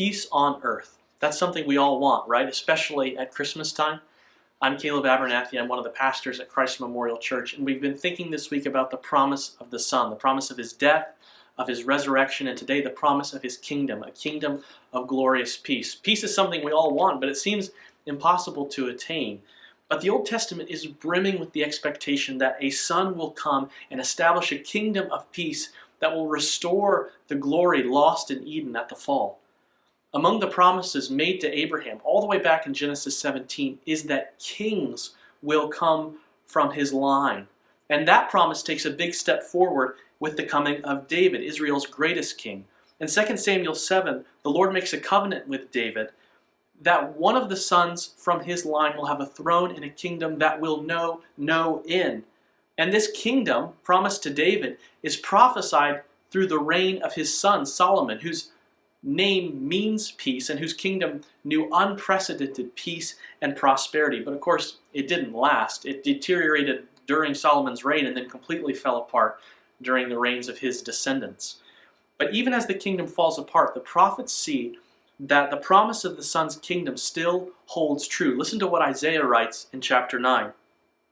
peace on earth. That's something we all want, right? Especially at Christmas time. I'm Caleb Abernathy. I'm one of the pastors at Christ Memorial Church, and we've been thinking this week about the promise of the Son, the promise of His death, of His resurrection, and today the promise of His kingdom, a kingdom of glorious peace. Peace is something we all want, but it seems impossible to attain. But the Old Testament is brimming with the expectation that a Son will come and establish a kingdom of peace that will restore the glory lost in Eden at the fall. Among the promises made to Abraham, all the way back in Genesis 17, is that kings will come from his line. And that promise takes a big step forward with the coming of David, Israel's greatest king. In 2 Samuel 7, the Lord makes a covenant with David that one of the sons from his line will have a throne in a kingdom that will know no end. And this kingdom, promised to David, is prophesied through the reign of his son Solomon, whose name means peace and whose kingdom knew unprecedented peace and prosperity. But of course, it didn't last. It deteriorated during Solomon's reign and then completely fell apart during the reigns of his descendants. But even as the kingdom falls apart, the prophets see that the promise of the Son's kingdom still holds true. Listen to what Isaiah writes in chapter 9.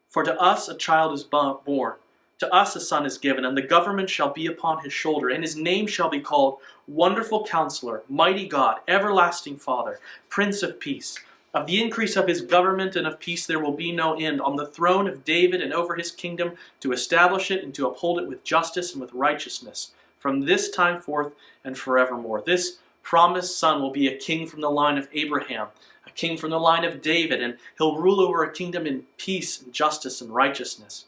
For to us a child is born, to us a son is given, and the government shall be upon his shoulder, and his name shall be called Wonderful Counselor, Mighty God, Everlasting Father, Prince of Peace. Of the increase of his government and of peace there will be no end, on the throne of David and over his kingdom, to establish it and to uphold it with justice and with righteousness, from this time forth and forevermore. This promised son will be a king from the line of Abraham, a king from the line of David, and he'll rule over a kingdom in peace and justice and righteousness.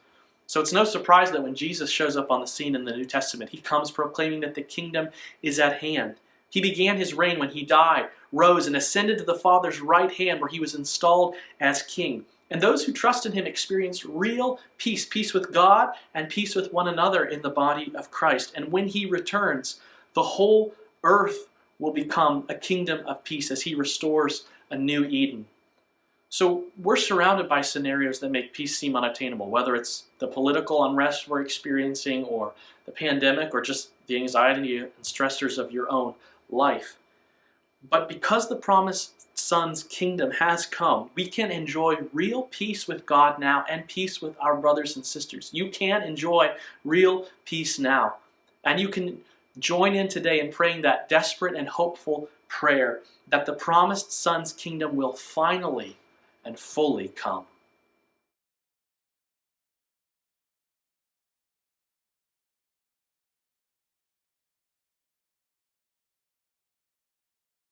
So it's no surprise that when Jesus shows up on the scene in the New Testament, he comes proclaiming that the kingdom is at hand. He began his reign when he died, rose, and ascended to the Father's right hand where he was installed as king. And those who trust in him experience real peace, peace with God and peace with one another in the body of Christ. And when he returns, the whole earth will become a kingdom of peace as he restores a new Eden. So we're surrounded by scenarios that make peace seem unattainable, whether it's the political unrest we're experiencing or the pandemic or just the anxiety and stressors of your own life. But because the promised Son's kingdom has come, we can enjoy real peace with God now and peace with our brothers and sisters. You can enjoy real peace now. And you can join in today in praying that desperate and hopeful prayer that the promised Son's kingdom will finally and fully come.